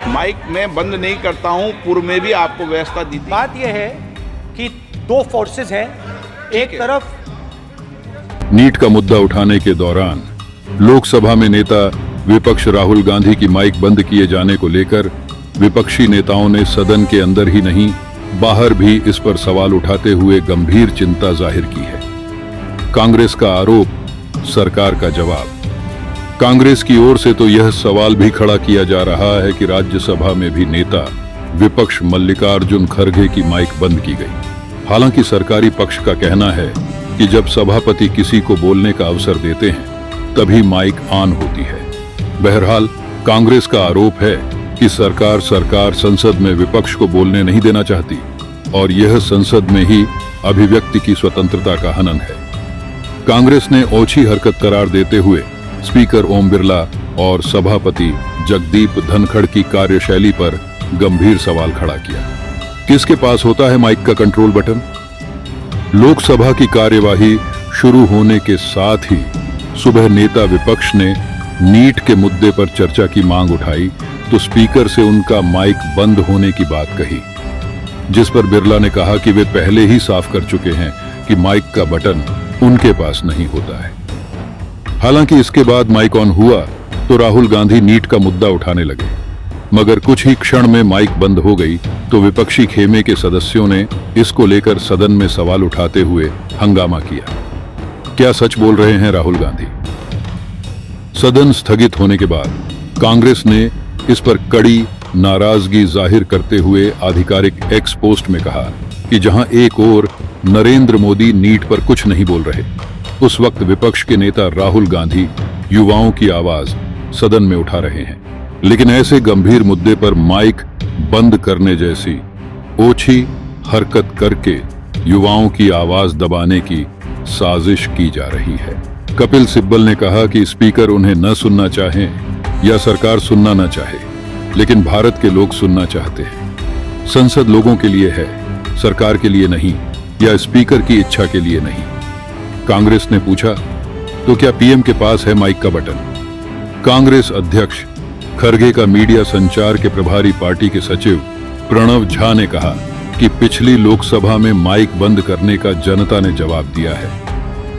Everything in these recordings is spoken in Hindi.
माइक में बंद नहीं करता हूं, पूर्व में भी आपको व्यवस्था दी थी। बात यह है कि दो फोर्सेस हैं, एक तरफ नीट का मुद्दा उठाने के दौरान लोकसभा में नेता विपक्ष राहुल गांधी की माइक बंद किए जाने को लेकर विपक्षी नेताओं ने सदन के अंदर ही नहीं बाहर भी इस पर सवाल उठाते हुए गंभीर चिंता जाहिर की है। कांग्रेस का आरोप, सरकार का जवाब। कांग्रेस की ओर से तो यह सवाल भी खड़ा किया जा रहा है कि राज्यसभा में भी नेता विपक्ष मल्लिकार्जुन खड़गे की माइक बंद की गई। हालांकि सरकारी पक्ष का कहना है कि जब सभापति किसी को बोलने का अवसर देते हैं तभी माइक ऑन होती है। बहरहाल कांग्रेस का आरोप है कि सरकार संसद में विपक्ष को बोलने नहीं देना चाहती और यह संसद में ही अभिव्यक्ति की स्वतंत्रता का हनन है। कांग्रेस ने ओछी हरकत करार देते हुए स्पीकर ओम बिरला और सभापति जगदीप धनखड़ की कार्यशैली पर गंभीर सवाल खड़ा किया। किसके पास होता है माइक का कंट्रोल बटन? लोकसभा की कार्यवाही शुरू होने के साथ ही सुबह नेता विपक्ष ने नीट के मुद्दे पर चर्चा की मांग उठाई तो स्पीकर से उनका माइक बंद होने की बात कही, जिस पर बिरला ने कहा कि वे पहले ही साफ कर चुके हैं कि माइक का बटन उनके पास नहीं होता है। हालांकि इसके बाद माइक ऑन हुआ तो राहुल गांधी नीट का मुद्दा उठाने लगे, मगर कुछ ही क्षण में माइक बंद हो गई तो विपक्षी खेमे के सदस्यों ने इसको लेकर सदन में सवाल उठाते हुए हंगामा किया। क्या सच बोल रहे हैं राहुल गांधी? सदन स्थगित होने के बाद कांग्रेस ने इस पर कड़ी नाराजगी जाहिर करते हुए आधिकारिक एक्स पोस्ट में कहा कि जहां एक ओर नरेंद्र मोदी नीट पर कुछ नहीं बोल रहे, उस वक्त विपक्ष के नेता राहुल गांधी युवाओं की आवाज सदन में उठा रहे हैं। लेकिन ऐसे गंभीर मुद्दे पर माइक बंद करने जैसी ओछी हरकत करके युवाओं की आवाज दबाने की साजिश की जा रही है। कपिल सिब्बल ने कहा कि स्पीकर उन्हें न सुनना चाहें या सरकार सुनना न चाहे, लेकिन भारत के लोग सुनना चाहते हैं। संसद लोगों के लिए है, सरकार के लिए नहीं, या स्पीकर की इच्छा के लिए नहीं। कांग्रेस ने पूछा, तो क्या पीएम के पास है माइक का बटन? कांग्रेस अध्यक्ष खड़गे का मीडिया संचार के प्रभारी पार्टी के सचिव प्रणव झा ने कहा कि पिछली लोकसभा में माइक बंद करने का जनता ने जवाब दिया है,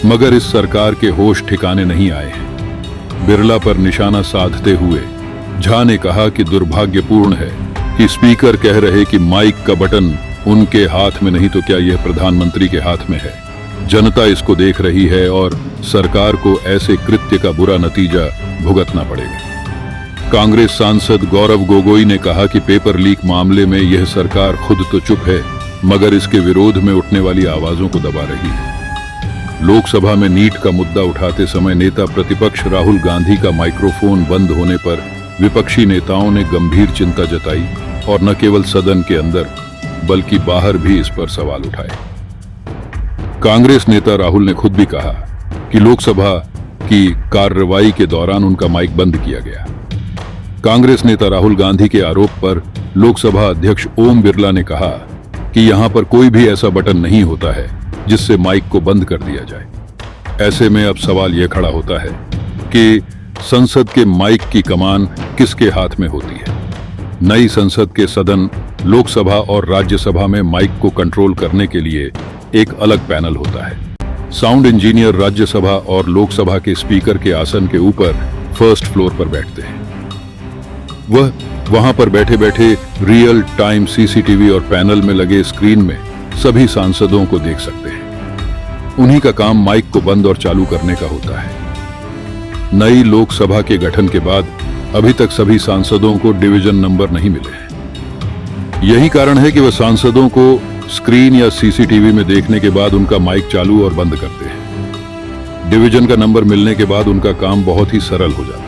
मगर इस सरकार के होश ठिकाने नहीं आए हैं। बिरला पर निशाना साधते हुए झा ने कहा कि दुर्भाग्यपूर्ण है कि स्पीकर कह रहे कि माइक का बटन उनके हाथ में नहीं तो क्या यह प्रधानमंत्री के हाथ में है। जनता इसको देख रही है और सरकार को ऐसे कृत्य का बुरा नतीजा भुगतना पड़ेगा। कांग्रेस सांसद गौरव गोगोई ने कहा कि पेपर लीक मामले में यह सरकार खुद तो चुप है, मगर इसके विरोध में उठने वाली आवाजों को दबा रही है। लोकसभा में नीट का मुद्दा उठाते समय नेता प्रतिपक्ष राहुल गांधी का माइक्रोफोन बंद होने पर विपक्षी नेताओं ने गंभीर चिंता जताई और न केवल सदन के अंदर बल्कि बाहर भी इस पर सवाल उठाए। कांग्रेस नेता राहुल ने खुद भी कहा कि लोकसभा की कार्रवाई के दौरान उनका माइक बंद किया गया। कांग्रेस नेता राहुल गांधी के आरोप पर लोकसभा अध्यक्ष ओम बिरला ने कहा कि यहां पर कोई भी ऐसा बटन नहीं होता है जिससे माइक को बंद कर दिया जाए। ऐसे में अब सवाल यह खड़ा होता है कि संसद के माइक की कमान किसके हाथ में होती है। नई संसद के सदन लोकसभा और राज्यसभा में माइक को कंट्रोल करने के लिए एक अलग पैनल होता है। साउंड इंजीनियर राज्यसभा और लोकसभा के स्पीकर के आसन के ऊपर फर्स्ट फ्लोर पर बैठते हैं। वह वहां पर बैठे बैठे रियल टाइम सीसीटीवी और पैनल में लगे स्क्रीन में सभी सांसदों को देख सकते हैं। उन्हीं का काम माइक को बंद और चालू करने का होता है। नई लोकसभा के गठन के बाद अभी तक सभी सांसदों को डिवीजन नंबर नहीं मिले हैं। यही कारण है कि वह सांसदों को स्क्रीन या सीसीटीवी में देखने के बाद उनका माइक चालू और बंद करते हैं। डिवीजन का नंबर मिलने के बाद उनका काम बहुत ही सरल हो जाता है।